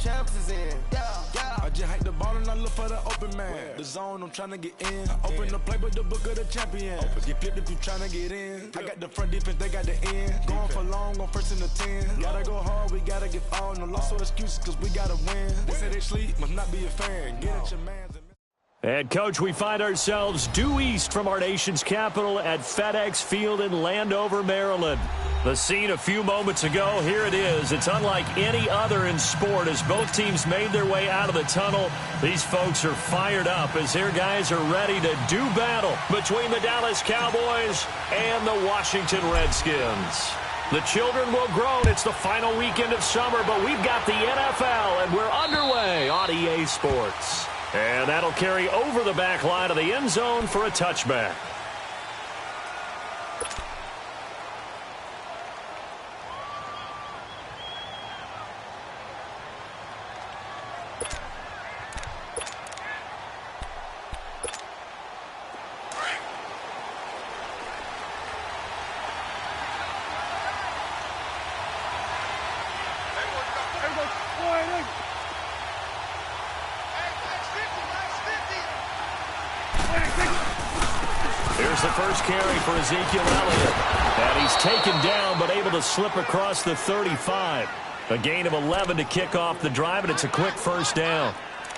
champs is in. I just hike the ball and I look for the open man. The zone, I'm trying to get in. I open the playbook, the book of the champion. Get flipped if you trying to get in. I got the front defense, they got the end. Going for long, on first and the 10. Gotta go hard, we gotta get all. No loss or excuses, cause we gotta win. They say they sleep, must not be a fan. Get at your man's. And, Coach, we find ourselves due east from our nation's capital at FedEx Field in Landover, Maryland. The scene a few moments ago, here it is. It's unlike any other in sport as both teams made their way out of the tunnel. These folks are fired up as their guys are ready to do battle between the Dallas Cowboys and the Washington Redskins. The children will groan. It's the final weekend of summer, but we've got the NFL, and we're underway on EA Sports. And that'll carry over the back line of the end zone for a touchback. Here's the first carry for Ezekiel Elliott. And he's taken down but able to slip across the 35. A gain of 11 to kick off the drive, and it's a quick first down.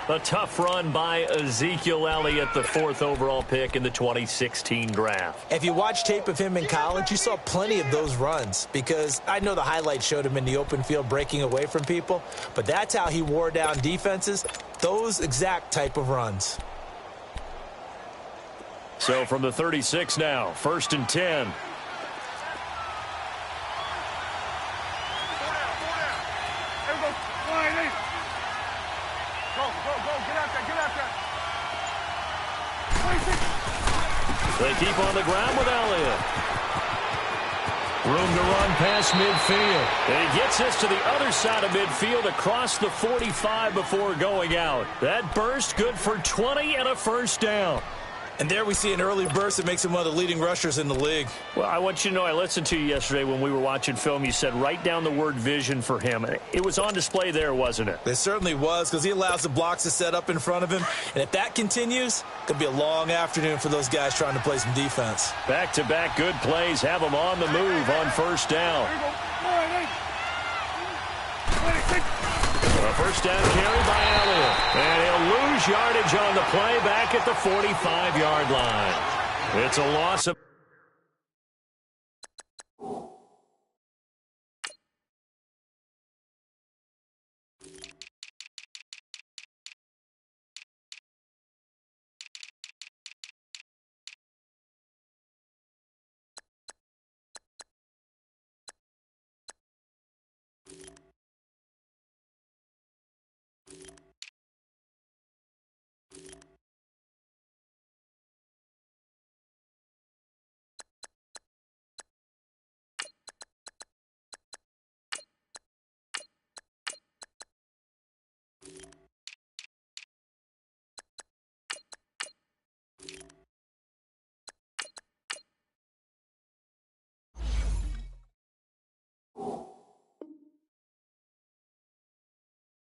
A tough run by Ezekiel Elliott, the 4th overall pick in the 2016 draft. If you watch tape of him in college, you saw plenty of those runs because I know the highlights showed him in the open field breaking away from people, but that's how he wore down defenses, those exact type of runs. So from the 36 now, 1st and 10. They keep on the ground with Elliott. Room to run past midfield. And he gets us to the other side of midfield across the 45 before going out. That burst good for 20 and a first down. And there we see an early burst that makes him one of the leading rushers in the league. Well, I want you to know, I listened to you yesterday when we were watching film. You said write down the word vision for him. It was on display there, wasn't it? It certainly was, because he allows the blocks to set up in front of him. And if that continues, it could be a long afternoon for those guys trying to play some defense. Back-to-back good plays have him on the move on first down. A first down carry by Elliott. And he'll lose yardage on the play back at the 45-yard line. It's a loss of...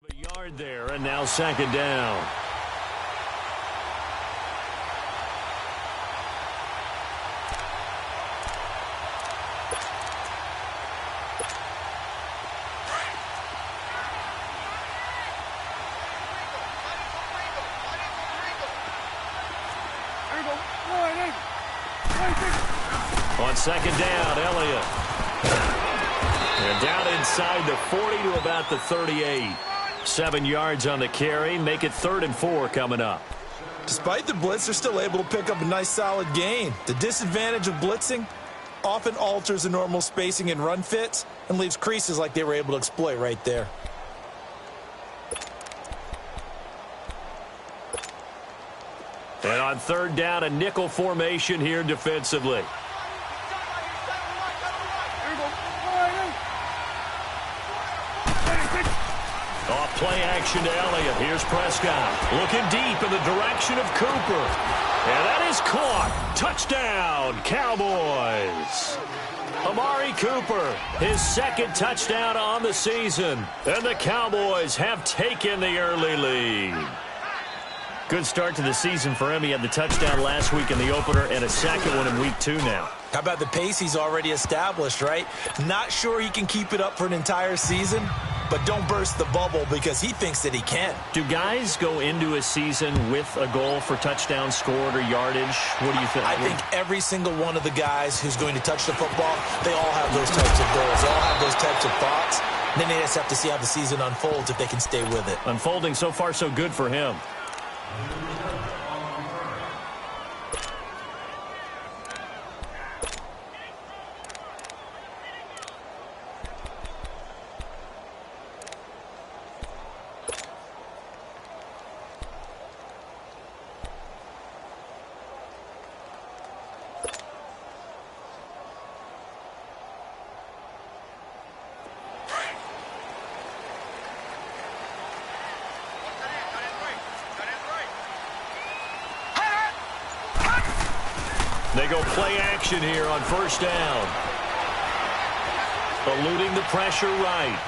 A yard there, and now 2nd down. On 2nd down, Elliott. And down inside the 40 to about the 38. 7 yards on the carry. Make it 3rd and 4 coming up. Despite the blitz, they're still able to pick up a nice solid gain. The disadvantage of blitzing often alters the normal spacing and run fits and leaves creases like they were able to exploit right there. And on 3rd down, a nickel formation here defensively. Off play action to Elliott. Here's Prescott looking deep in the direction of Cooper. And that is caught. Touchdown, Cowboys. Amari Cooper, his second touchdown on the season. And the Cowboys have taken the early lead. Good start to the season for him. He had the touchdown last week in the opener and a second one in week 2 now. How about the pace he's already established, right? Not sure he can keep it up for an entire season, but don't burst the bubble because he thinks that he can. Do guys go into a season with a goal for touchdown scored or yardage? What do you think? I think every single one of the guys who's going to touch the football, they all have those types of goals. They all have those types of thoughts. Then they just have to see how the season unfolds if they can stay with it. Unfolding so far so good for him. They go play action here on first down. Eluding the pressure right.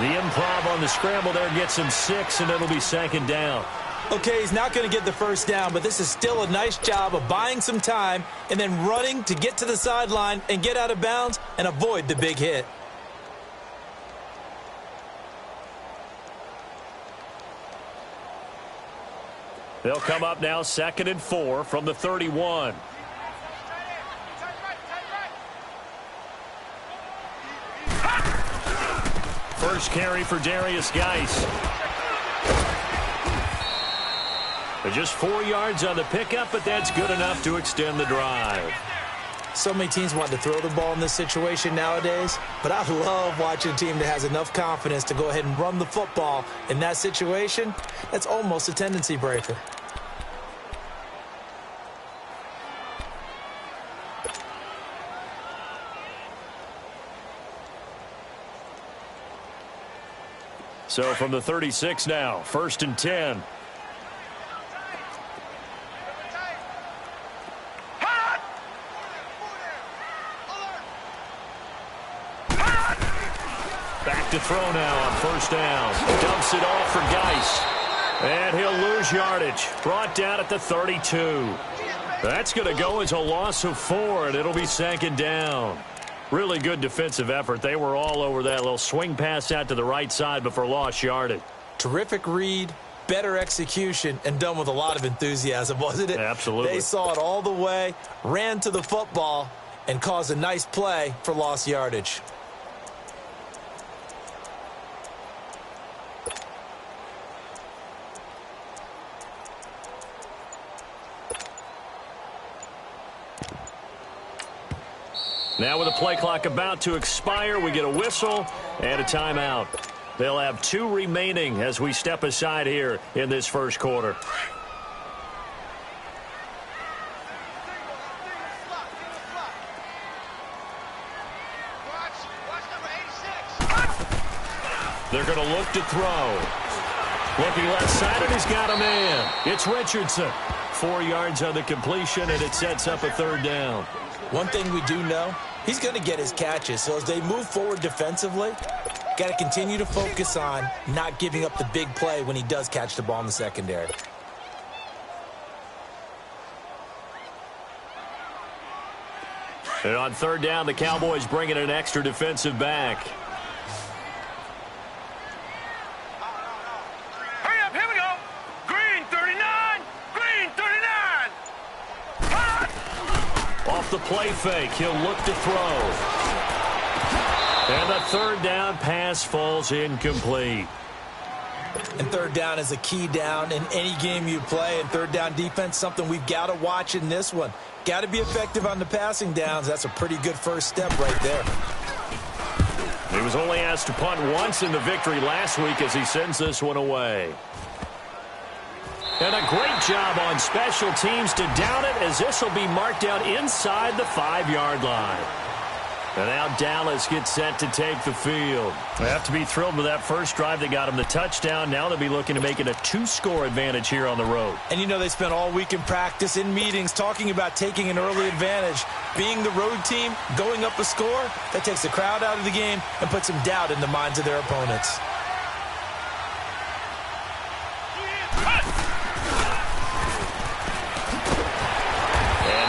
The improv on the scramble there gets him 6, and it'll be second down. Okay, he's not going to get the first down, but this is still a nice job of buying some time and then running to get to the sideline and get out of bounds and avoid the big hit. They'll come up now 2nd and 4 from the 31. First carry for Darius Geis. They're just 4 yards on the pickup, but that's good enough to extend the drive. So many teams want to throw the ball in this situation nowadays, but I love watching a team that has enough confidence to go ahead and run the football in that situation. That's almost a tendency breaker. So from the 36 now, 1st and 10. Back to throw now on first down. Dumps it off for Geis. And he'll lose yardage. Brought down at the 32. That's going to go as a loss of 4, and it'll be 2nd down. Really good defensive effort. They were all over that little swing pass out to the right side before lost yardage. Terrific read, better execution, and done with a lot of enthusiasm, wasn't it? Absolutely. They saw it all the way, ran to the football, and caused a nice play for lost yardage. Now with the play clock about to expire, we get a whistle and a timeout. They'll have 2 remaining as we step aside here in this first quarter. They're going to look to throw. Looking left side, and he's got a man. It's Richardson. 4 yards on the completion, and it sets up a 3rd down. One thing we do know, he's going to get his catches. So as they move forward defensively, got to continue to focus on not giving up the big play when he does catch the ball in the secondary. And on 3rd down, the Cowboys bring in an extra defensive back. Hurry up, here we go. Green 39, green 39. Off the play fake, he'll look to throw. And the 3rd down pass falls incomplete. And 3rd down is a key down in any game you play. And 3rd down defense, something we've got to watch in this one. Got to be effective on the passing downs. That's a pretty good first step right there. He was only asked to punt once in the victory last week as he sends this one away. And a great job on special teams to down it, as this will be marked out inside the 5-yard line. And now Dallas gets set to take the field. They have to be thrilled with that first drive. They got him the touchdown. Now they'll be looking to make it a 2-score advantage here on the road. And you know they spent all week in practice, in meetings, talking about taking an early advantage. Being the road team, going up a score, that takes the crowd out of the game and puts some doubt in the minds of their opponents.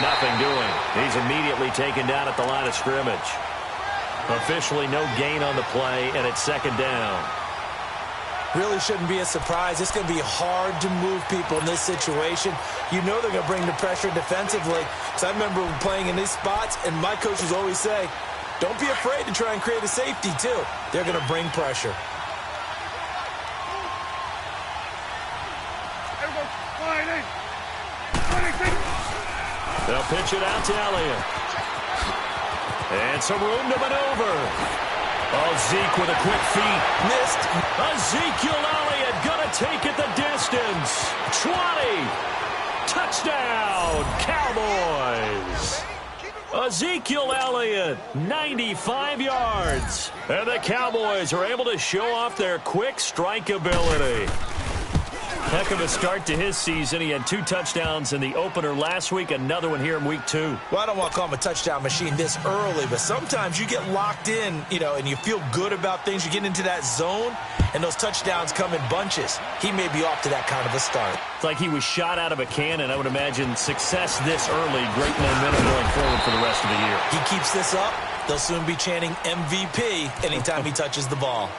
Nothing doing. He's immediately taken down at the line of scrimmage. Officially no gain on the play, and it's second down. Really shouldn't be a surprise. It's going to be hard to move people in this situation. You know they're going to bring the pressure defensively. Because I remember playing in these spots, and my coaches always say, don't be afraid to try and create a safety, too. They're going to bring pressure. They'll pitch it out to Elliott. And some room to maneuver. Oh, Zeke with a quick feed. Missed. Ezekiel Elliott going to take it the distance. 20. Touchdown, Cowboys. Ezekiel Elliott, 95 yards. And the Cowboys are able to show off their quick strike ability. Heck of a start to his season. He had 2 touchdowns in the opener last week, another one here in week 2. Well, I don't want to call him a touchdown machine this early, but sometimes you get locked in, and you feel good about things. You get into that zone, and those touchdowns come in bunches. He may be off to that kind of a start. It's like he was shot out of a cannon. I would imagine success this early, great momentum going forward for the rest of the year. He keeps this up, they'll soon be chanting MVP anytime he touches the ball.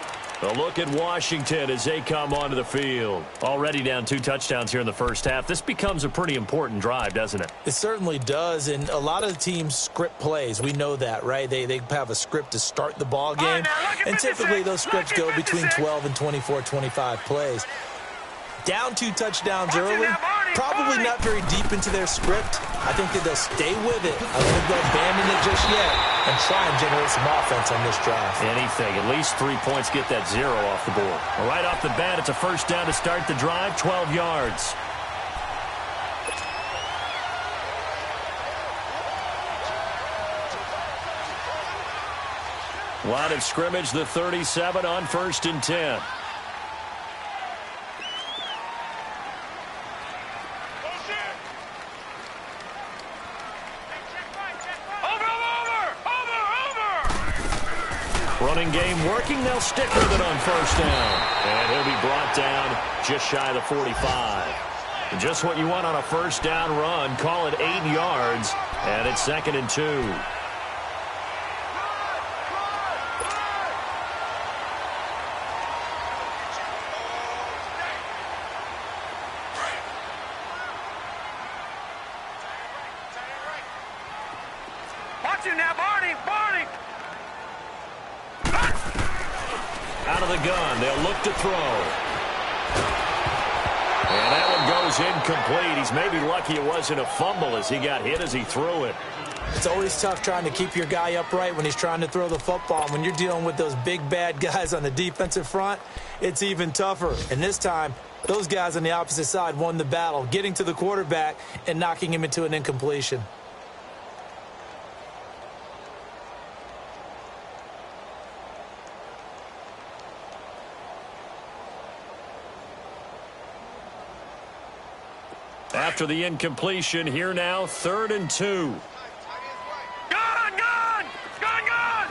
A look at Washington as they come onto the field. Already down 2 touchdowns here in the first half. This becomes a pretty important drive, doesn't it? It certainly does, and a lot of the teams script plays. We know that, right? They have a script to start the ball game, and typically those scripts go between 12 and 24, 25 plays. Down 2 touchdowns early, probably not very deep into their script. I think that they'll stay with it. I don't think they'll abandon it just yet and try and generate some offense on this drive. Anything. At least 3 points, get that 0 off the board. Well, right off the bat, it's a first down to start the drive, 12 yards. Line of scrimmage, the 37 on 1st and 10. Running game working. They'll stick with it on first down. And he'll be brought down just shy of the 45. And just what you want on a first down run. Call it 8 yards. And it's 2nd and 2. Watch him now, Barney! Barney! Out of the gun. They'll look to throw. And that one goes incomplete. He's maybe lucky it wasn't a fumble as he got hit as he threw it. It's always tough trying to keep your guy upright when he's trying to throw the football. When you're dealing with those big, bad guys on the defensive front, it's even tougher. And this time, those guys on the opposite side won the battle, getting to the quarterback and knocking him into an incompletion. After the incompletion, here now, 3rd and 2. Gone! Gone! Gone! Gone!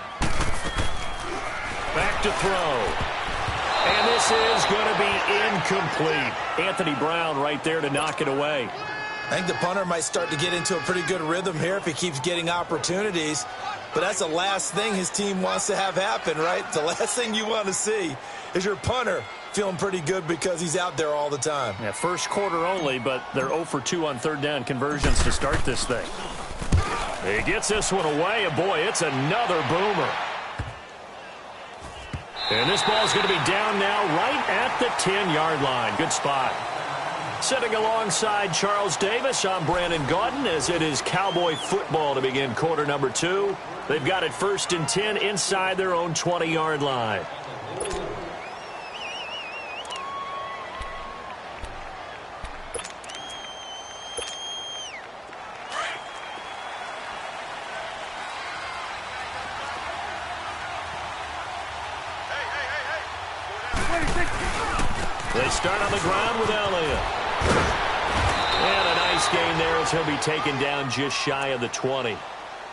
Back to throw. And this is going to be incomplete. Anthony Brown right there to knock it away. I think the punter might start to get into a pretty good rhythm here if he keeps getting opportunities. But that's the last thing his team wants to have happen, right? The last thing you want to see is your punter feeling pretty good because he's out there all the time. Yeah, first quarter only, but they're 0 for 2 on 3rd down conversions to start this thing. He gets this one away, and boy, it's another boomer. And this ball's going to be down now right at the 10-yard line. Good spot. Sitting alongside Charles Davis, I'm Brandon Gaudin as it is Cowboy football to begin quarter number 2. They've got it 1st and 10 inside their own 20-yard line. They start on the ground with Elliott. And a nice gain there as he'll be taken down just shy of the 20.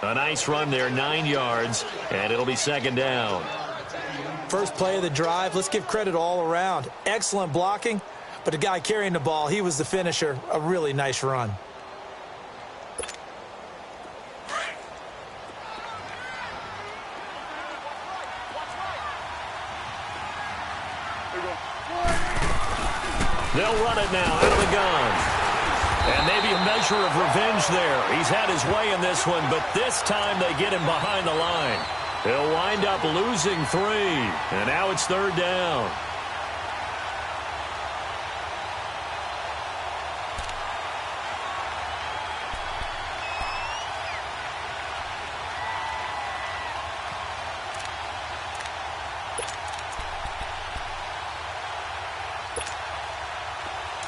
A nice run there, 9 yards, and it'll be second down. First play of the drive, let's give credit all around. Excellent blocking, but the guy carrying the ball, he was the finisher. A really nice run. They'll run it now out of the gun. And maybe a measure of revenge there. He's had his way in this one, but this time they get him behind the line. He'll wind up losing 3, and now it's third down.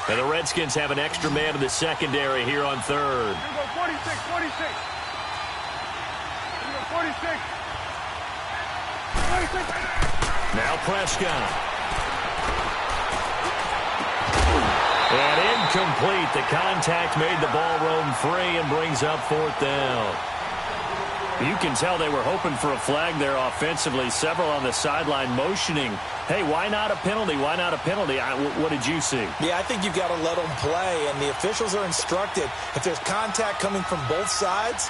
And the Redskins have an extra man in the secondary here on third. 46. 46. 46. Now Prescott. And incomplete. The contact made the ball roam free and brings up fourth down. You can tell they were hoping for a flag there offensively. Several on the sideline motioning. Hey, why not a penalty? Why not a penalty? What did you see? Yeah, I think you've got to let them play, and the officials are instructed. If there's contact coming from both sides,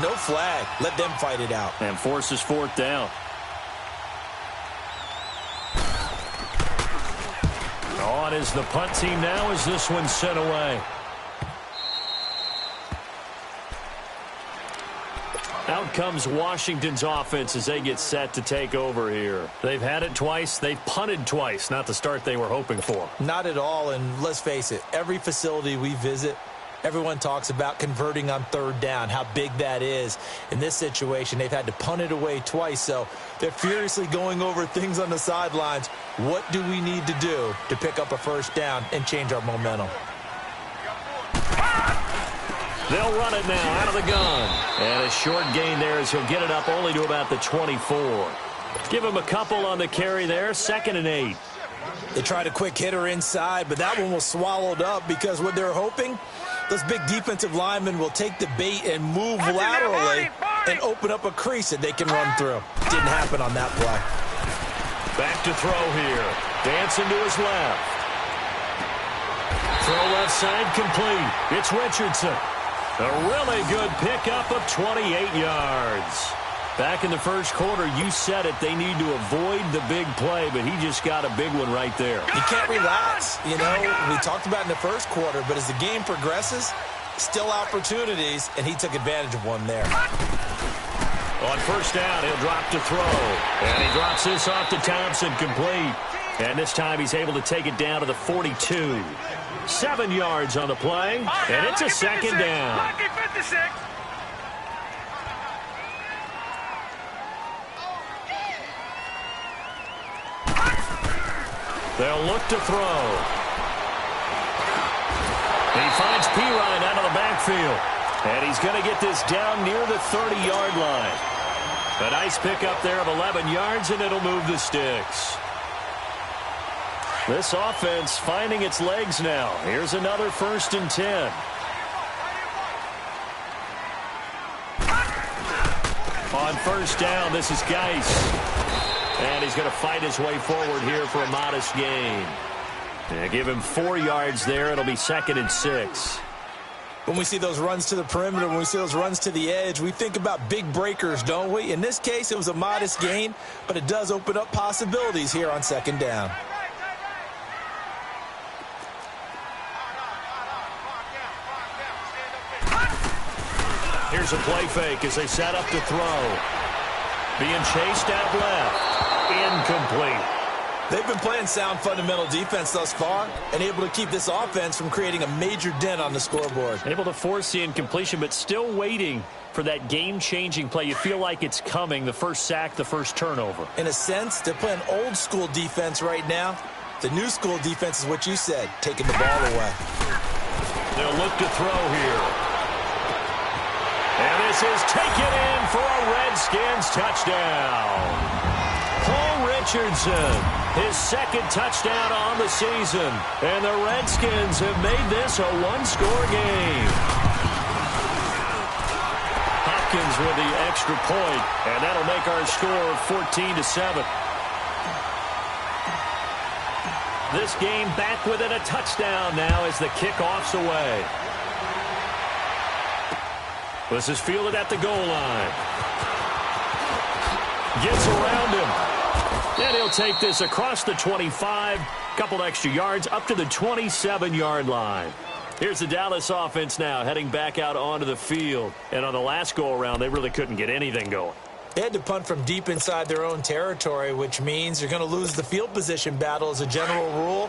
no flag. Let them fight it out. And forces fourth down. On is the punt team now as this one's sent away. Out comes Washington's offense as they get set to take over here. They've had it twice. They've punted twice. Not the start they were hoping for. Not at all, and let's face it, every facility we visit, everyone talks about converting on third down, how big that is. In this situation, they've had to punt it away twice, so they're furiously going over things on the sidelines. What do we need to do to pick up a first down and change our momentum? They'll run it now out of the gun. And a short gain there as he'll get it up only to about the 24. Give him a couple on the carry there. 2nd and 8. They tried a quick hitter inside, but that one was swallowed up because what they're hoping, those big defensive linemen will take the bait and move laterally and open up a crease that they can run through. Didn't happen on that play. Back to throw here. Dancing to his left. Throw left side complete. It's Richardson. A really good pickup of 28 yards. Back in the first quarter, you said it, they need to avoid the big play, but he just got a big one right there. You can't relax. You know, we talked about in the first quarter, but as the game progresses, still opportunities, and he took advantage of one there. On first down, he'll drop to throw. And he drops this off to Thompson, complete. And this time he's able to take it down to the 42. 7 yards on the play, and it's a second down. Lucky 56. They'll look to throw. He finds Pirine out of the backfield. And he's going to get this down near the 30-yard line. A nice pickup there of 11 yards, and it'll move the sticks. This offense finding its legs now. Here's another 1st and 10. On first down, this is Geis. And he's going to fight his way forward here for a modest gain. Yeah, give him 4 yards there. It'll be 2nd and 6. When we see those runs to the perimeter, when we see those runs to the edge, we think about big breakers, don't we? In this case, it was a modest gain, but it does open up possibilities here on 2nd down. Here's a play fake as they set up to throw. Being chased out left. Incomplete. They've been playing sound fundamental defense thus far and able to keep this offense from creating a major dent on the scoreboard. Able to force the incompletion, but still waiting for that game-changing play. You feel like it's coming, the first sack, the first turnover. In a sense, they're playing old-school defense right now. The new school defense is what you said, taking the ball away. They'll look to throw here. And this is taken in for a Redskins touchdown. Paul Richardson, his second touchdown on the season. And the Redskins have made this a one-score game. Hopkins with the extra point, and that'll make our score 14-7. This game back within a touchdown now as the kickoff's away. This is fielded at the goal line. Gets around him. And he'll take this across the 25. Couple extra yards up to the 27-yard line. Here's the Dallas offense now heading back out onto the field. And on the last go-around, they really couldn't get anything going. They had to punt from deep inside their own territory, which means you're going to lose the field position battle as a general rule.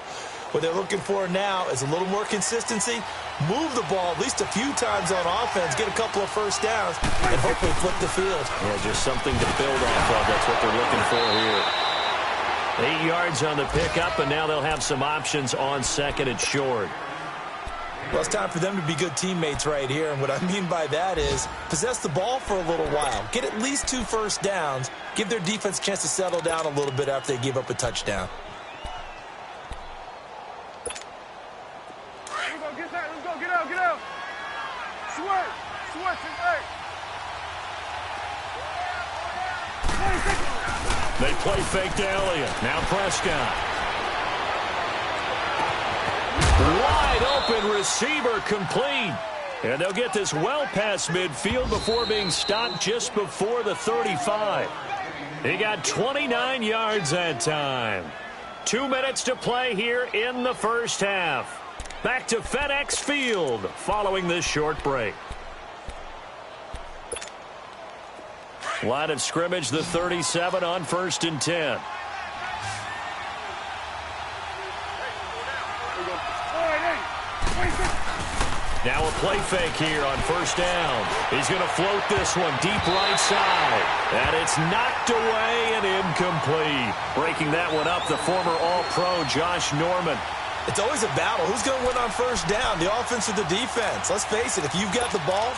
What they're looking for now is a little more consistency, move the ball at least a few times on offense, get a couple of first downs, and hopefully flip the field. Yeah, just something to build off of. That's what they're looking for here. 8 yards on the pickup, and now they'll have some options on second and short. Well, it's time for them to be good teammates right here, and what I mean by that is possess the ball for a little while, get at least 2 first downs, give their defense a chance to settle down a little bit after they give up a touchdown. Get out. Switch, They play fake to Elliott. Now Prescott. Wide open receiver complete. And they'll get this well past midfield before being stopped just before the 35. He got 29 yards that time. 2 minutes to play here in the first half. Back to FedEx Field following this short break. Line of scrimmage, the 37 on 1st and 10. Now a play fake here on 1st down. He's going to float this one deep right side. And it's knocked away and incomplete. Breaking that one up, the former All-Pro Josh Norman. It's always a battle. Who's going to win on 1st down, the offense or the defense? Let's face it, if you've got the ball,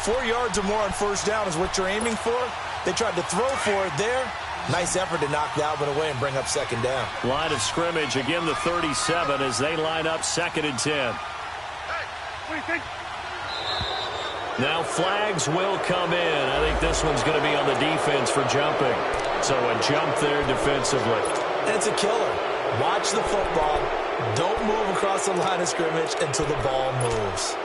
4 yards or more on 1st down is what you're aiming for. They tried to throw for it there. Nice effort to knock that one away and bring up 2nd down. Line of scrimmage, again the 37 as they line up 2nd and 10. Now flags will come in. I think this one's going to be on the defense for jumping. So a jump there defensively. And it's a killer. Watch the football. Don't move across the line of scrimmage until the ball moves.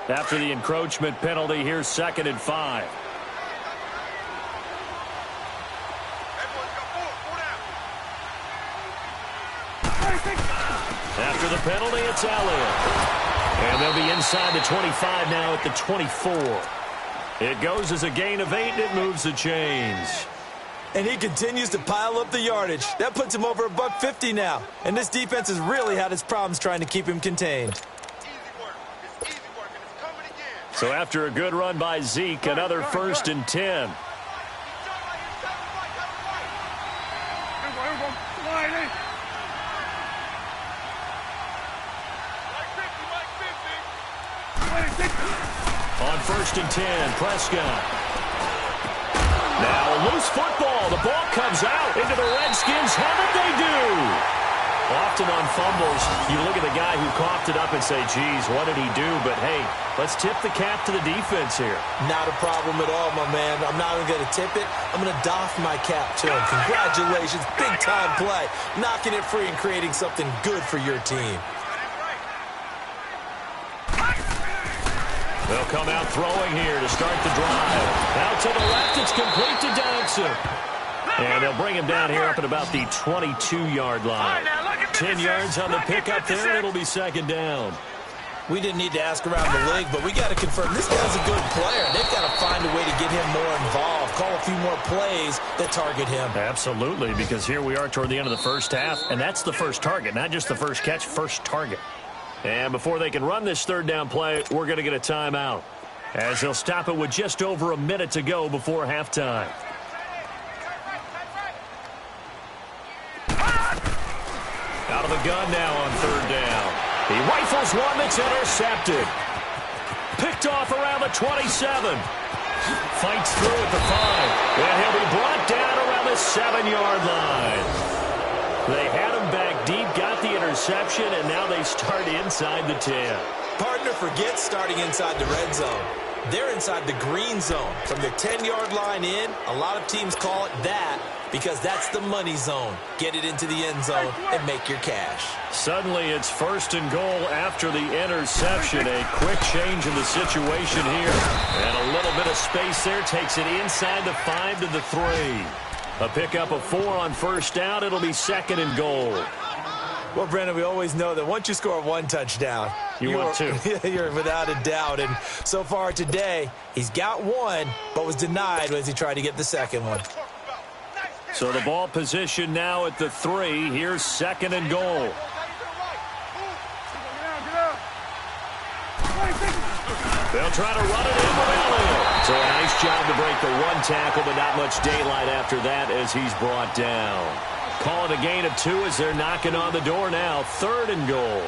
After the encroachment penalty, here's 2nd and 5. After the penalty, it's Elliott. And they'll be inside the 25 now at the 24. It goes as a gain of 8, and it moves the chains. And he continues to pile up the yardage. That puts him over $150 now. And this defense has really had its problems trying to keep him contained. So after a good run by Zeke, another 1st and 10. On 1st and 10, Prescott. Now a loose football. The ball comes out into the Redskins. How did they do? Often on fumbles, you look at the guy who coughed it up and say, geez, what did he do? But, hey, let's tip the cap to the defense here. Not a problem at all, my man. I'm not even going to tip it. I'm going to doff my cap to him. Congratulations. Big-time play. Knocking it free and creating something good for your team. They'll come out throwing here to start the drive. Out to the left, it's complete to Dodson. And they'll bring him down here up at about the 22-yard line. 10 yards on the pickup there, and it'll be 2nd down. We didn't need to ask around the league, but we got to confirm this guy's a good player. They've got to find a way to get him more involved, call a few more plays that target him. Absolutely, because here we are toward the end of the first half, and that's the first target, not just the first catch, first target. And before they can run this 3rd down play, we're going to get a timeout, as they'll stop it with just over a minute to go before halftime. Out of the gun now on third down. He rifles one that's intercepted. Picked off around the 27. Fights through at the 5. And he'll be brought down around the 7-yard line. They had him back deep, got the interception, and now they start inside the 10. Partner forgets starting inside the red zone. They're inside the green zone. From the 10-yard line in, a lot of teams call it that because that's the money zone. Get it into the end zone and make your cash. Suddenly it's 1st and goal after the interception. A quick change in the situation here. And a little bit of space there takes it inside the 5 to the 3. A pickup of 4 on first down. It'll be 2nd and goal. Well, Brandon, we always know that once you score one touchdown, you want two. You're without a doubt. And so far today, he's got one, but was denied as he tried to get the second one. So the ball position now at the 3. Here's 2nd and goal. They'll try to run it in with Elliott. So a nice job to break the 1 tackle, but not much daylight after that as he's brought down. Call it a gain of 2 as they're knocking on the door now. 3rd and goal.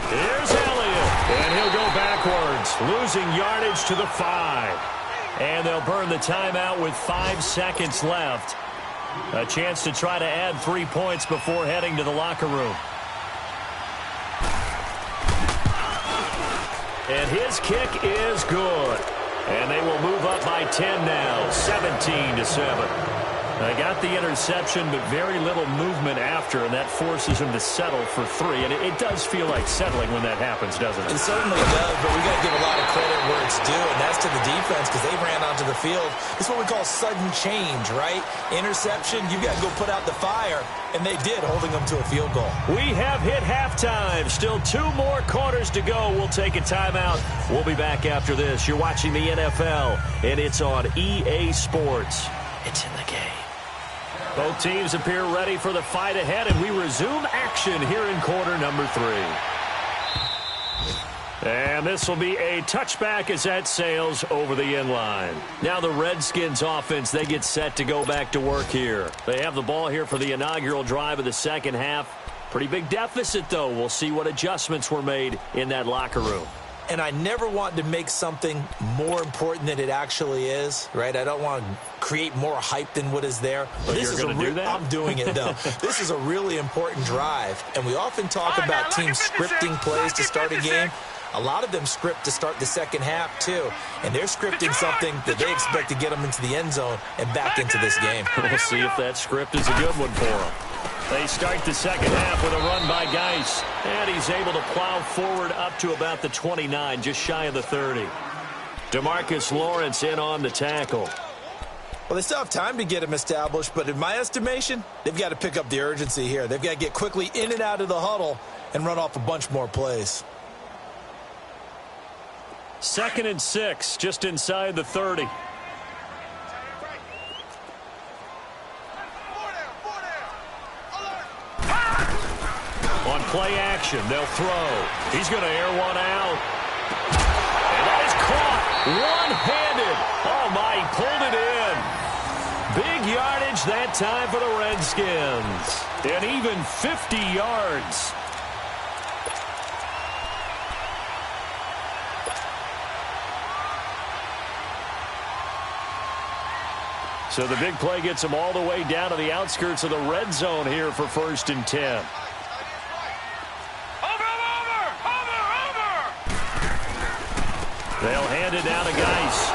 Here's Elliott, and he'll go backwards, losing yardage to the 5. And they'll burn the timeout with 5 seconds left. A chance to try to add 3 points before heading to the locker room. And his kick is good. And they will move up by 10 now, 17-7. They got the interception, but very little movement after, and that forces him to settle for 3. And it does feel like settling when that happens, doesn't it? It certainly does, but we got to give a lot of credit where it's due, and that's to the defense because they ran onto the field. It's what we call sudden change, right? Interception, you got to go put out the fire, and they did, holding them to a field goal. We have hit halftime. Still 2 more quarters to go. We'll take a timeout. We'll be back after this. You're watching the NFL, and it's on EA Sports. It's in the game. Both teams appear ready for the fight ahead, and we resume action here in quarter number 3. And this will be a touchback as that sails over the inline. Now the Redskins offense, they get set to go back to work here. They have the ball here for the inaugural drive of the second half. Pretty big deficit, though. We'll see what adjustments were made in that locker room. And I never want to make something more important than it actually is, right? I don't want to create more hype than what is there. But this is do that? I'm doing it, though. This is a really important drive. And we often talk about teams scripting plays to start a game. A lot of them script to start the second half, too. And they're scripting something that they expect to get them into the end zone and back into this game. We'll see if that script is a good one for them. They start the second half with a run by Geis. And he's able to plow forward up to about the 29, just shy of the 30. DeMarcus Lawrence in on the tackle. Well, they still have time to get him established, but in my estimation, they've got to pick up the urgency here. They've got to get quickly in and out of the huddle and run off a bunch more plays. 2nd and 6, just inside the 30. On play action, they'll throw. He's going to air one out. And that is caught one-handed. Oh, my, he pulled it in. Big yardage that time for the Redskins. And even 50 yards. So the big play gets them all the way down to the outskirts of the red zone here for 1st and 10. They'll hand it down to Geis.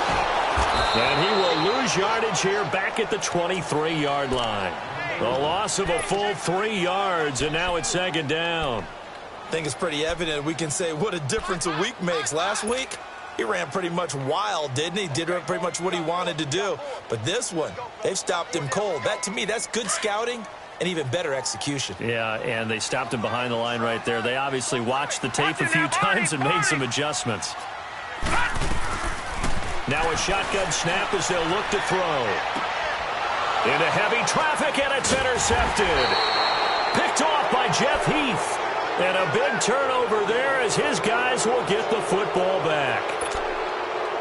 And he will lose yardage here back at the 23-yard line. The loss of a full 3 yards, and now it's 2nd down. I think it's pretty evident. We can say what a difference a week makes. Last week, he ran pretty much wild, didn't he? Did pretty much what he wanted to do. But this one, they've stopped him cold. That, to me, that's good scouting and even better execution. Yeah, and they stopped him behind the line right there. They obviously watched the tape a few times and made some adjustments. Now a shotgun snap as they'll look to throw. Into heavy traffic, and it's intercepted. Picked off by Jeff Heath. And a big turnover there as his guys will get the football back.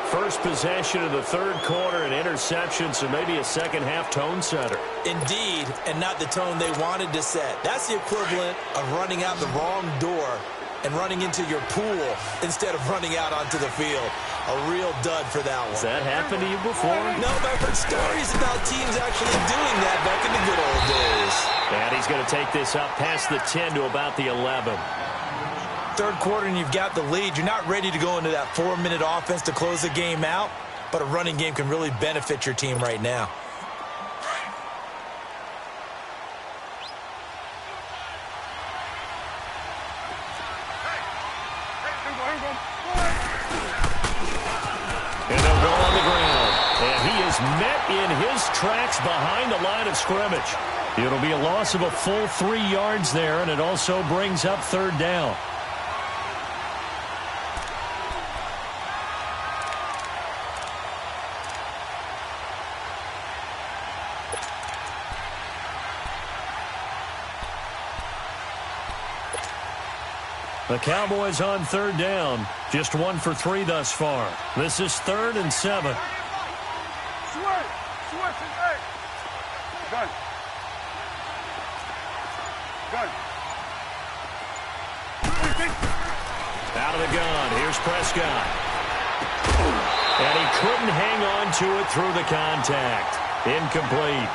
First possession of the third quarter, an interception, so maybe a second-half tone setter. Indeed, and not the tone they wanted to set. That's the equivalent of running out the wrong door and running into your pool instead of running out onto the field. A real dud for that one. Has that happened to you before? No, but I've heard stories about teams actually doing that back in the good old days. And he's going to take this up past the 10 to about the 11. Third quarter and you've got the lead. You're not ready to go into that 4-minute offense to close the game out, but a running game can really benefit your team right now. And they'll go on the ground. And he is met in his tracks behind the line of scrimmage. It'll be a loss of a full 3 yards there, and it also brings up third down. The Cowboys on third down. Just 1 for 3 thus far. This is 3rd and 7. Gun. Out of the gun. Here's Prescott. And he couldn't hang on to it through the contact. Incomplete.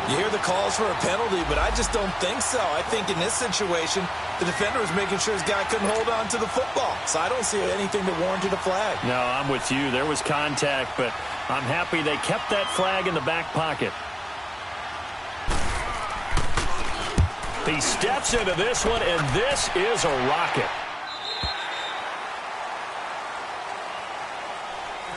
You hear the calls for a penalty, but I just don't think so. I think in this situation, the defender was making sure his guy couldn't hold on to the football. So I don't see anything that warranted a flag. No, I'm with you. There was contact, but I'm happy they kept that flag in the back pocket. He steps into this one, and this is a rocket.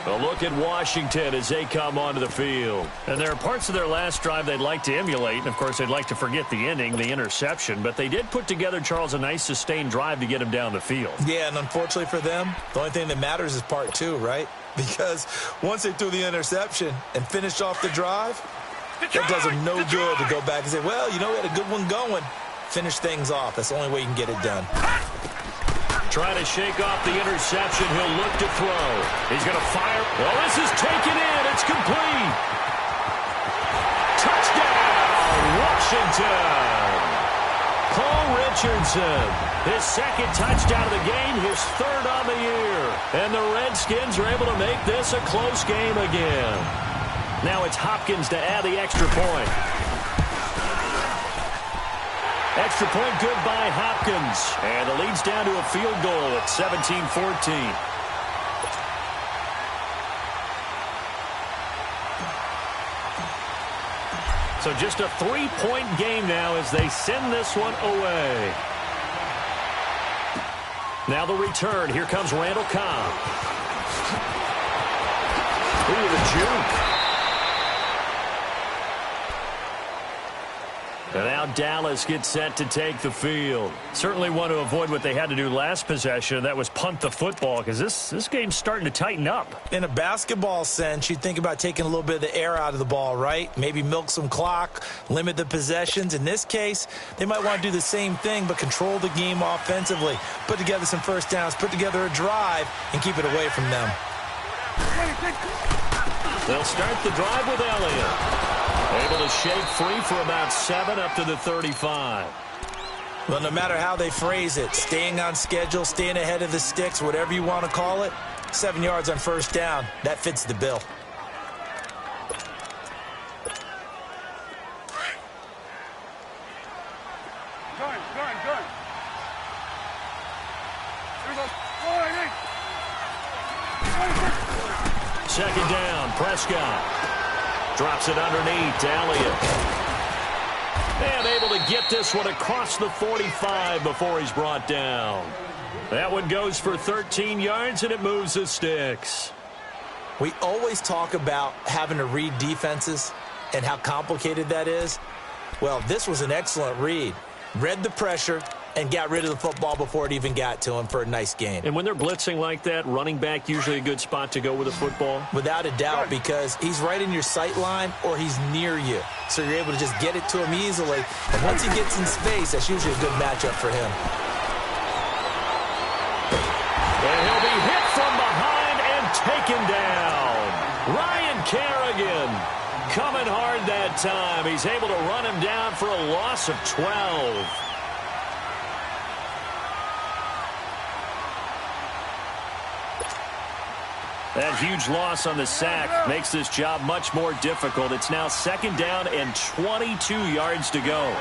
A look at Washington as they come onto the field. And there are parts of their last drive they'd like to emulate. And, of course, they'd like to forget the ending, the interception. But they did put together, Charles, a nice sustained drive to get him down the field. Yeah, and unfortunately for them, the only thing that matters is part 2, right? Because once they threw the interception and finished off the drive, that does them no good to go back and say, well, you know, we had a good one going. Finish things off. That's the only way you can get it done. Trying to shake off the interception. He'll look to throw. He's going to fire. Well, this is taken in. It's complete. Touchdown, Washington. Paul Richardson, his second touchdown of the game, his 3rd on the year. And the Redskins are able to make this a close game again. Now it's Hopkins to add the extra point. Extra point good by Hopkins. And the lead's down to a field goal at 17-14. So just a 3-point game now as they send this one away. Now the return. Here comes Randall Cobb. Ooh, the juke. And now Dallas gets set to take the field. Certainly want to avoid what they had to do last possession. That was punt the football, because this game's starting to tighten up. In a basketball sense, you think about taking a little bit of the air out of the ball, right? Maybe milk some clock, limit the possessions. In this case, they might want to do the same thing, but control the game offensively. Put together some first downs, put together a drive, and keep it away from them. They'll start the drive with Elliott. Able to shake free for about 7 up to the 35. Well, no matter how they phrase it, staying on schedule, staying ahead of the sticks, whatever you want to call it, 7 yards on first down, that fits the bill. Gun. Here we go. Second down, Prescott. Drops it underneath to Elliott. And able to get this one across the 45 before he's brought down. That one goes for 13 yards, and it moves the sticks. We always talk about having to read defenses and how complicated that is. Well, this was an excellent read. Read the pressure and got rid of the football before it even got to him for a nice gain. And when they're blitzing like that, running back usually a good spot to go with a football? Without a doubt, because he's right in your sight line or he's near you. So you're able to just get it to him easily. And once he gets in space, that's usually a good matchup for him. And he'll be hit from behind and taken down. Ryan Kerrigan coming hard that time. He's able to run him down for a loss of 12. That huge loss on the sack makes this job much more difficult. It's now 2nd down and 22 yards to go.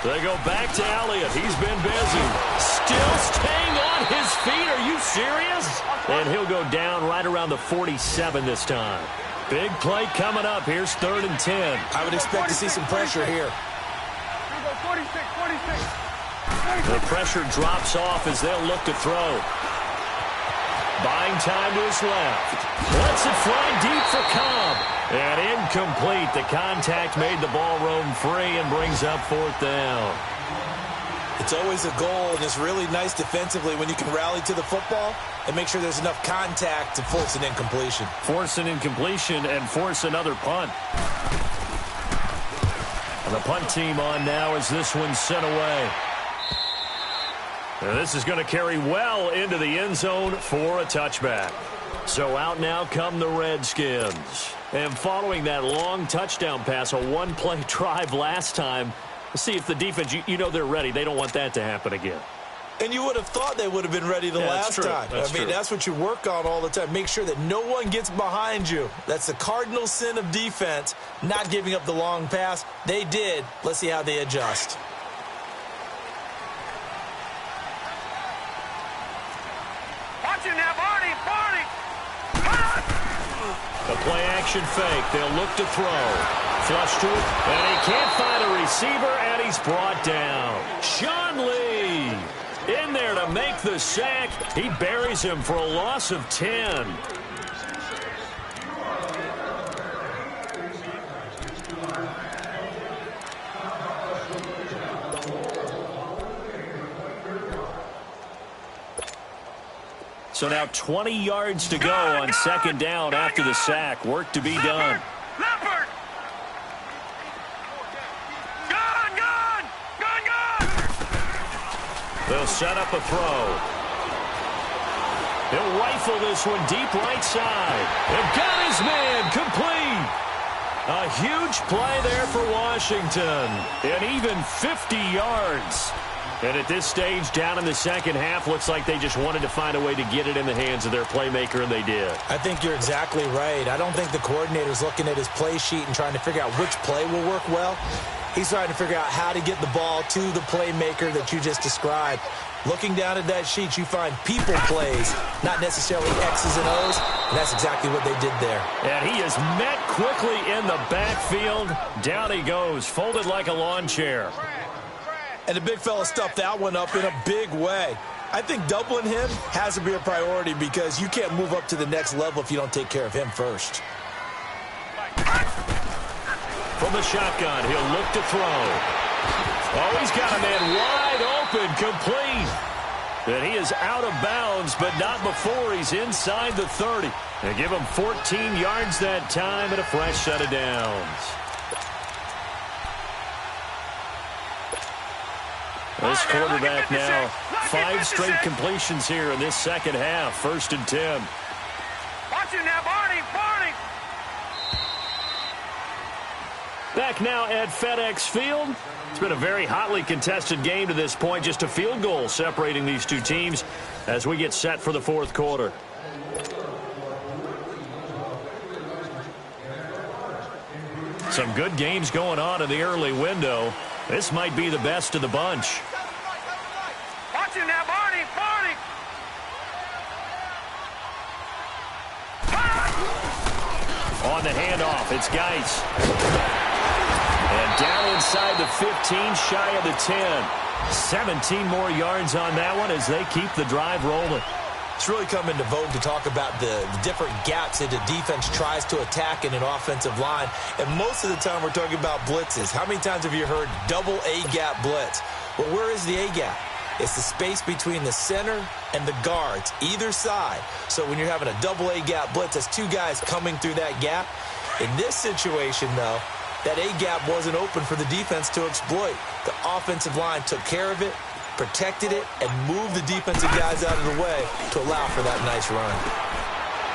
They go back to Elliott. He's been busy. Still staying on his feet. Are you serious? And he'll go down right around the 47 this time. Big play coming up. Here's 3rd and 10. I would expect to see some pressure here. 46. The pressure drops off as they'll look to throw. Buying time to his left. Lets it fly deep for Cobb. And incomplete. The contact made the ball roam free and brings up 4th down. It's always a goal, and it's really nice defensively when you can rally to the football and make sure there's enough contact to force an incompletion. Force an incompletion and force another punt. And the punt team on now as this one's sent away. And this is going to carry well into the end zone for a touchback. So out now come the Redskins. And following that long touchdown pass, a one-play drive last time, let's see if the defense, you know they're ready. They don't want that to happen again. And you would have thought they would have been ready the last time. That's what you work on all the time. Make sure that no one gets behind you. That's the cardinal sin of defense, not giving up the long pass. They did. Let's see how they adjust. Watch him now, Barney. The play-action fake. They'll look to throw. Flush to it, and he can't find a receiver, and he's brought down. Sean Lee in there to make the sack. He buries him for a loss of 10. So now 20 yards to go on 2nd down after the sack. Work to be done. Leopard! Gun! They'll set up a throw. He'll rifle this one deep right side. And got his man complete. A huge play there for Washington. And even 50 yards. And at this stage, down in the second half, looks like they just wanted to find a way to get it in the hands of their playmaker, and they did. I think you're exactly right. I don't think the coordinator's looking at his play sheet and trying to figure out which play will work well. He's trying to figure out how to get the ball to the playmaker that you just described. Looking down at that sheet, you find people plays, not necessarily X's and O's, and that's exactly what they did there. And he is met quickly in the backfield. Down he goes, folded like a lawn chair. And the big fella stuffed that one up in a big way. I think doubling him has to be a priority because you can't move up to the next level if you don't take care of him first. From the shotgun, he'll look to throw. Oh, he's got a man wide open, complete. And he is out of bounds, but not before he's inside the 30. They give him 14 yards that time and a fresh set of downs. This quarterback now, 5 straight completions here in this second half. 1st and 10. Watch him now, Barney. Back now at FedEx Field. It's been a very hotly contested game to this point. Just a field goal separating these two teams as we get set for the 4th quarter. Some good games going on in the early window. This might be the best of the bunch. Watch him now, Barney. On the handoff, it's Geis. And down inside the 15, shy of the 10. 17 more yards on that one as they keep the drive rolling. It's really come into vogue to talk about the different gaps that the defense tries to attack in an offensive line. And most of the time we're talking about blitzes. How many times have you heard double A-gap blitz? Well, where is the A-gap? It's the space between the center and the guards, either side. So when you're having a double A-gap blitz, that's two guys coming through that gap. In this situation, though, that A-gap wasn't open for the defense to exploit. The offensive line took care of it, protected it, and moved the defensive guys out of the way to allow for that nice run.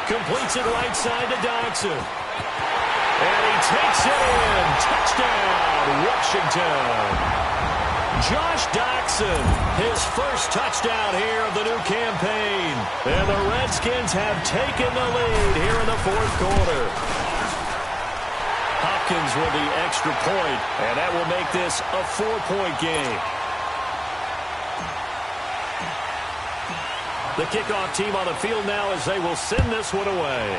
Completes it right side to Dodson. And he takes it in. Touchdown, Washington. Josh Dodson, his first touchdown here of the new campaign. And the Redskins have taken the lead here in the fourth quarter. Hopkins with the extra point, and that will make this a 4-point game. The kickoff team on the field now as they will send this one away.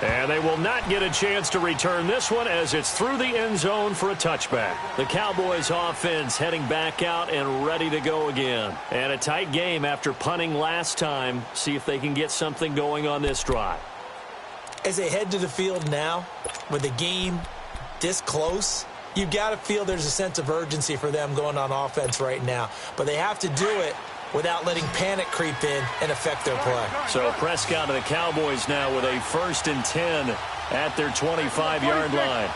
And they will not get a chance to return this one as it's through the end zone for a touchback. The Cowboys offense heading back out and ready to go again. And a tight game after punting last time. See if they can get something going on this drive. As they head to the field now, with the game this close, you've got to feel there's a sense of urgency for them going on offense right now. But they have to do it without letting panic creep in and affect their play. So Prescott and the Cowboys now with a 1st and 10 at their 25-yard line.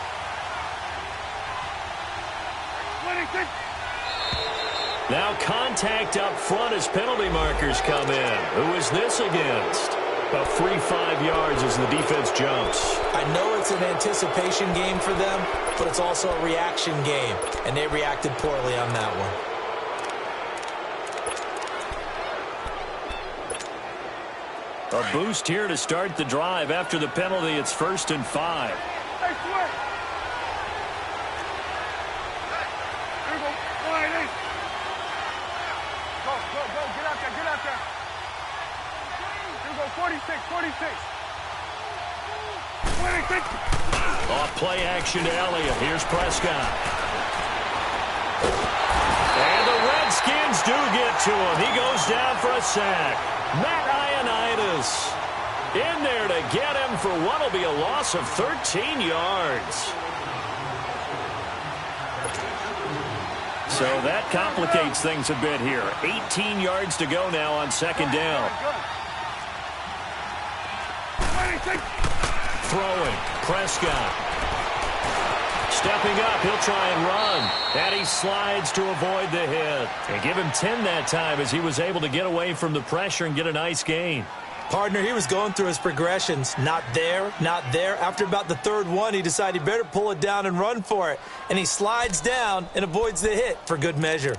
Now contact up front as penalty markers come in. Who is this against? About 3-5 yards as the defense jumps. I know it's an anticipation game for them, but it's also a reaction game, and they reacted poorly on that one. A boost here to start the drive. After the penalty, it's 1st and 5. Off play action to Elliott. Here's Prescott. And the Redskins do get to him. He goes down for a sack. Matt Ioannidis in there to get him for what will be a loss of 13 yards. So that complicates things a bit here. 18 yards to go now on 2nd down. Throwing, Prescott. Stepping up, he'll try and run. And he slides to avoid the hit. And give him 10 that time as he was able to get away from the pressure and get a nice gain. Partner, he was going through his progressions. Not there, not there. After about the 3rd one, he decided he better pull it down and run for it. And he slides down and avoids the hit for good measure.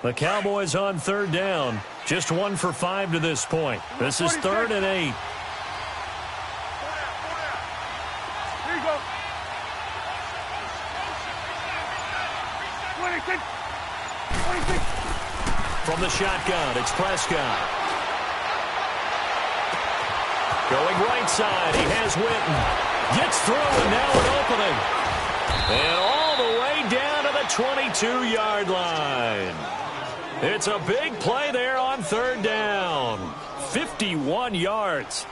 The Cowboys on 3rd down. Just 1 for 5 to this point. This is 3rd and 8. From the shotgun, it's Prescott. Going right side, he has Witten. Gets through, and now an opening. And all the way down to the 22-yard line. It's a big play there on 3rd down. 51 yards.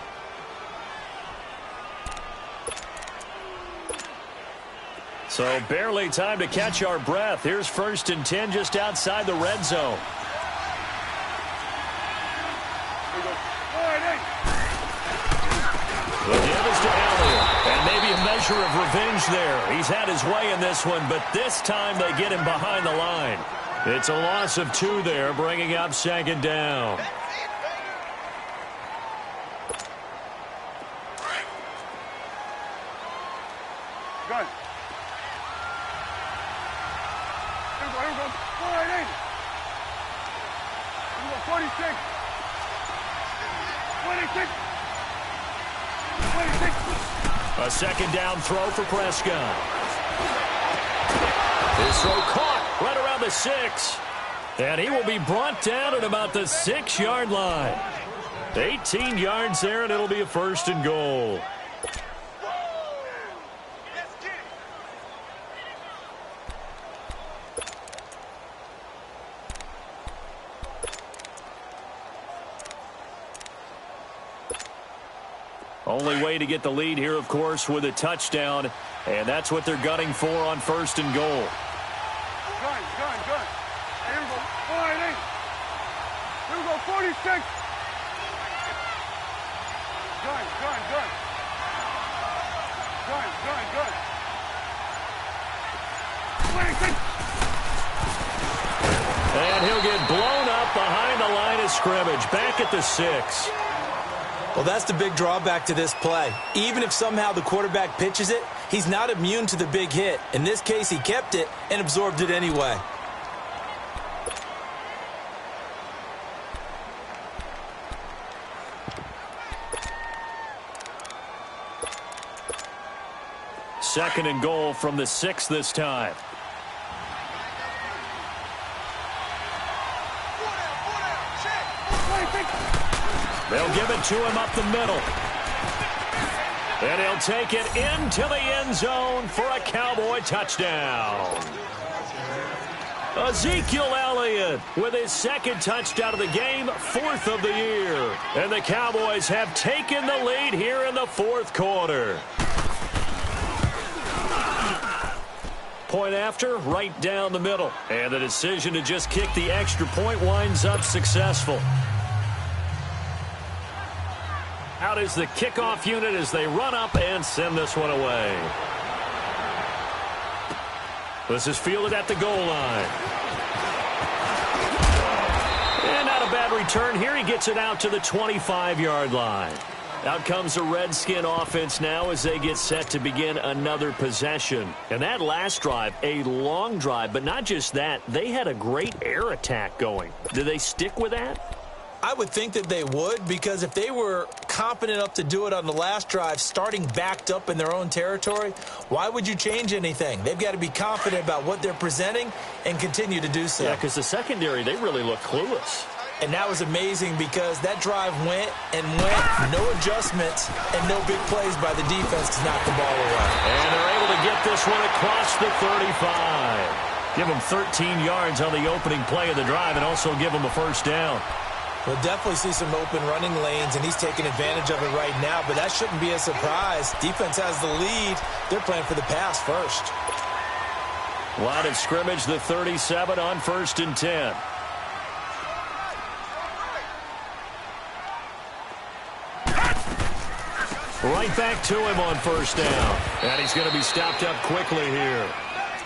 So barely time to catch our breath. Here's 1st and 10 just outside the red zone. The give is to Elliott, and maybe a measure of revenge there. He's had his way in this one, but this time they get him behind the line. It's a loss of 2 there, bringing up 2nd down. Good. Here we go. 46. 26. 26. A 2nd down throw for Prescott. His throw caught right around the 6. And he will be brought down at about the 6-yard line. 18 yards there, and it'll be a 1st and goal. Only way to get the lead here, of course, with a touchdown. And that's what they're gunning for on 1st and goal. Gun. Here we go. 488. Here we go. 46. Gun. And he'll get blown up behind the line of scrimmage, back at the 6. Well, that's the big drawback to this play. Even if somehow the quarterback pitches it, he's not immune to the big hit. In this case, he kept it and absorbed it anyway. Second and goal from the 6 this time. They'll give it to him up the middle. And he'll take it into the end zone for a Cowboy touchdown. Ezekiel Elliott with his 2nd touchdown of the game, 4th of the year. And the Cowboys have taken the lead here in the 4th quarter. Point after, right down the middle. And the decision to just kick the extra point winds up successful. Out is the kickoff unit as they run up and send this one away. This is fielded at the goal line. And not a bad return here. He gets it out to the 25-yard line. Out comes the Redskin offense now as they get set to begin another possession. And that last drive, a long drive, but not just that. They had a great air attack going. Do they stick with that? I would think that they would, because if they were confident enough to do it on the last drive, starting backed up in their own territory, why would you change anything? They've got to be confident about what they're presenting and continue to do so. Yeah, because the secondary, they really look clueless. And that was amazing because that drive went and went, no adjustments and no big plays by the defense to knock the ball away. And they're able to get this one across the 35. Give them 13 yards on the opening play of the drive and also give them a first down. We'll definitely see some open running lanes, and he's taking advantage of it right now, but that shouldn't be a surprise. Defense has the lead. They're playing for the pass first. Line of scrimmage, the 37 on 1st and 10. Right back to him on first down. And he's going to be stopped up quickly here.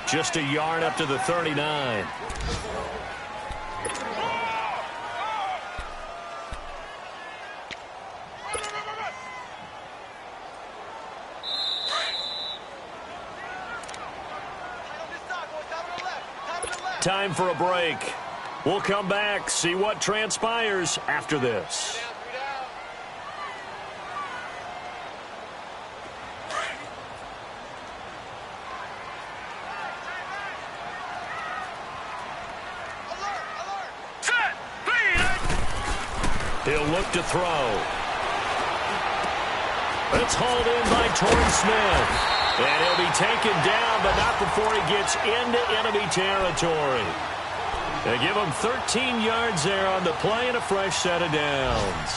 Just a yard up to the 39. Time for a break. We'll come back, see what transpires after this. He'll look to throw. It's hauled in by Torrey Smith. And he'll be taken down, but not before he gets into enemy territory. They give him 13 yards there on the play and a fresh set of downs.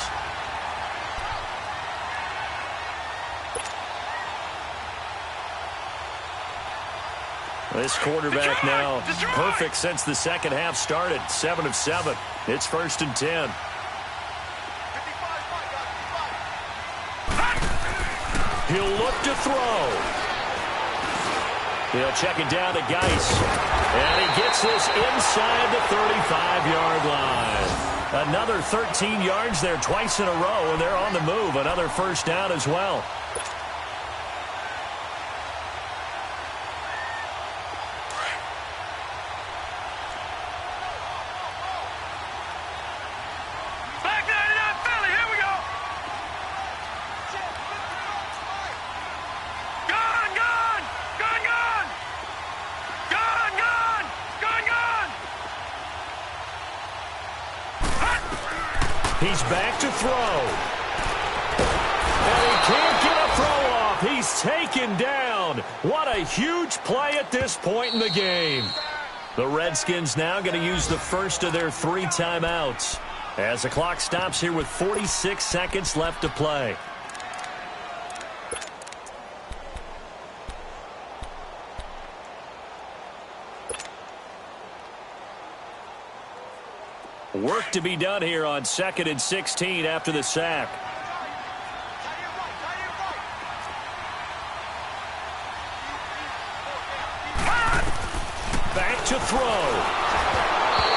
This quarterback now perfect since the second half started. 7 of 7. It's 1st and 10. He'll look to throw. He'll check it down to Geis. And he gets this inside the 35-yard line. Another 13 yards there twice in a row, and they're on the move. Another first down as well. He's back to throw. And he can't get a throw off. He's taken down. What a huge play at this point in the game. The Redskins now going to use the first of their 3 timeouts as the clock stops here with 46 seconds left to play. Work to be done here on 2nd and 16 after the sack. Back to throw.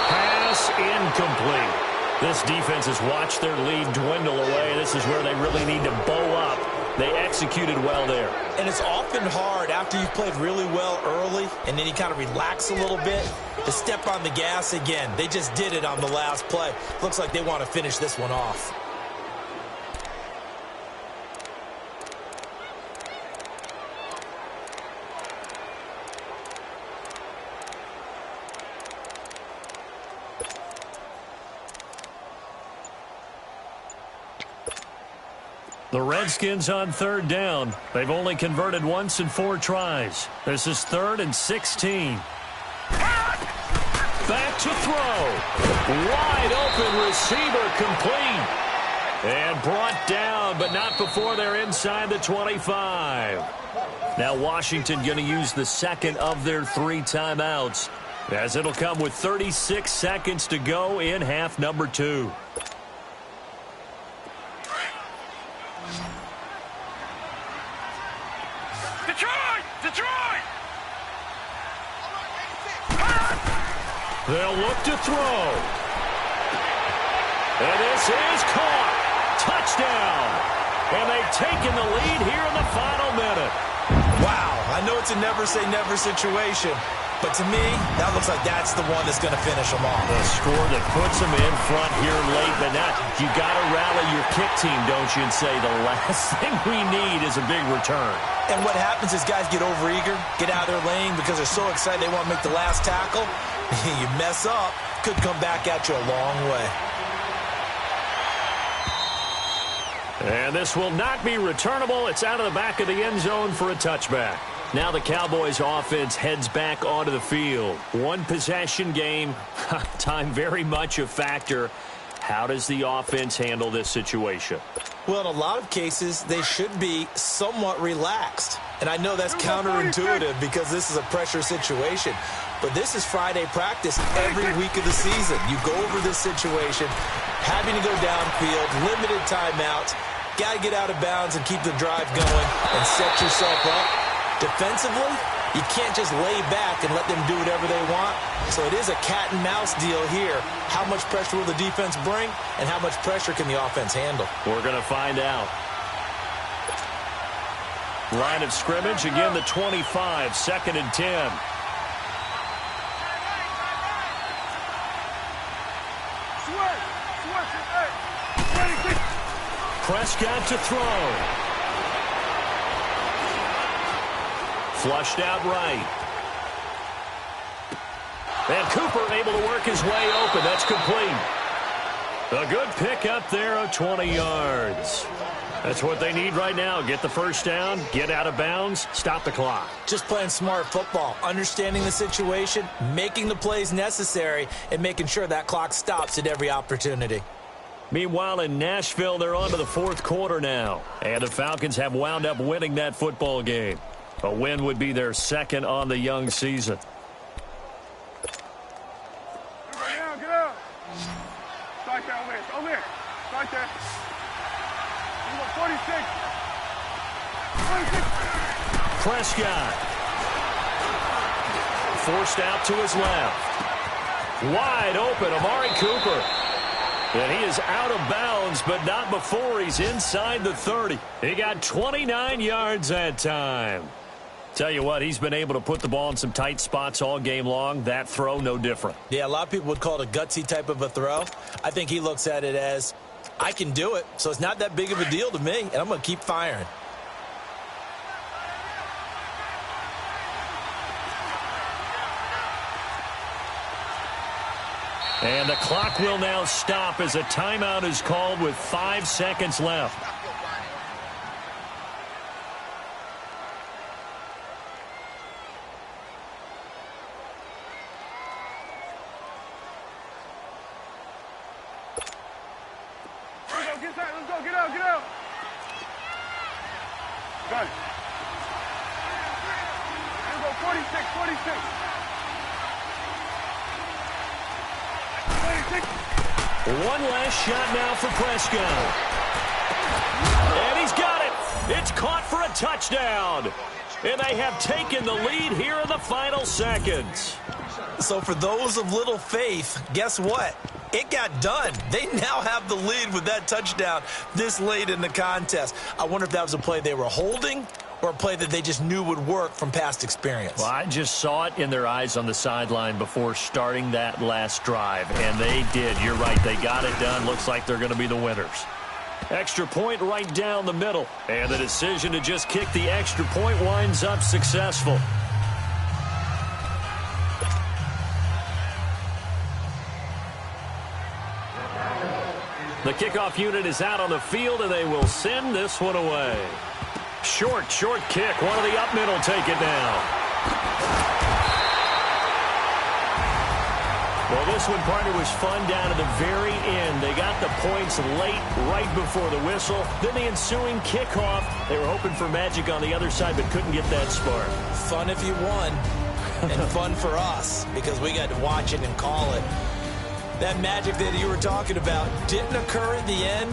Pass incomplete. This defense has watched their lead dwindle away. This is where they really need to bow up. They executed well there. And it's often hard after you've played really well early and then you kind of relax a little bit to step on the gas again. They just did it on the last play. Looks like they want to finish this one off. The Redskins on 3rd down. They've only converted once in 4 tries. This is 3rd and 16. Back to throw. Wide open receiver complete. And brought down, but not before they're inside the 25. Now Washington going to use the second of their 3 timeouts, as it'll come with 36 seconds to go in half number 2. They'll look to throw. And this is caught. Touchdown. And they've taken the lead here in the final minute. Wow, I know it's a never-say-never situation, but to me, that looks like that's the one that's going to finish them off. A score that puts them in front here late, but now you got to rally your kick team, don't you, and say the last thing we need is a big return. And what happens is guys get overeager, get out of their lane because they're so excited they want to make the last tackle. You mess up, could come back at you a long way. And this will not be returnable. It's out of the back of the end zone for a touchback. Now the Cowboys offense heads back onto the field. 1 possession game. Time very much a factor. How does the offense handle this situation? Well, in a lot of cases, they should be somewhat relaxed. And I know that's counterintuitive because this is a pressure situation. But this is Friday practice every week of the season. You go over this situation, having to go downfield, limited timeouts, got to get out of bounds and keep the drive going and set yourself up. Defensively, you can't just lay back and let them do whatever they want. So it is a cat and mouse deal here. How much pressure will the defense bring and how much pressure can the offense handle? We're going to find out. Line of scrimmage, again the 25, 2nd and 10. Prescott to throw. Flushed out right. And Cooper able to work his way open. That's complete. A good pick up there of 20 yards. That's what they need right now. Get the first down, get out of bounds, stop the clock. Just playing smart football, understanding the situation, making the plays necessary, and making sure that clock stops at every opportunity. Meanwhile, in Nashville, they're on to the 4th quarter now. And the Falcons have wound up winning that football game. A win would be their 2nd on the young season. Get out, get out. Start there, over there. Start there. 46. 46. Prescott. Forced out to his left. Wide open, Amari Cooper. And he is out of bounds, but not before he's inside the 30. He got 29 yards that time. Tell you what, he's been able to put the ball in some tight spots all game long. That throw, no different. Yeah, a lot of people would call it a gutsy type of a throw. I think he looks at it as, I can do it, so it's not that big of a deal to me, and I'm going to keep firing. And the clock will now stop as a timeout is called with 5 seconds left. Let's go, get out, get out. Got it. Let's go, 46, 46. 46. One last shot now for Prescott. And he's got it. It's caught for a touchdown. And they have taken the lead here in the final seconds. So for those of little faith, guess what? It got done. They now have the lead with that touchdown this late in the contest. I wonder if that was a play they were holding or a play that they just knew would work from past experience. Well, I just saw it in their eyes on the sideline before starting that last drive, and they did. You're right. They got it done. Looks like they're going to be the winners. Extra point right down the middle, and the decision to just kick the extra point winds up successful. The kickoff unit is out on the field, and they will send this one away. Short kick. One of the up middle take it down. Well, this one, partner, was fun down to the very end. They got the points late, right before the whistle. Then the ensuing kickoff. They were hoping for magic on the other side, but couldn't get that spark. Fun if you won, and fun for us because we got to watch it and call it. That magic that you were talking about didn't occur at the end,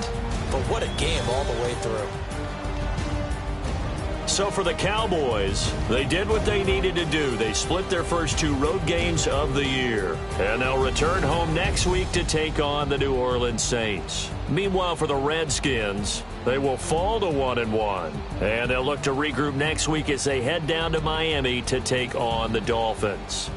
but what a game all the way through. So for the Cowboys, they did what they needed to do. They split their first 2 road games of the year. And they'll return home next week to take on the New Orleans Saints. Meanwhile, for the Redskins, they will fall to 1-1. And they'll look to regroup next week as they head down to Miami to take on the Dolphins.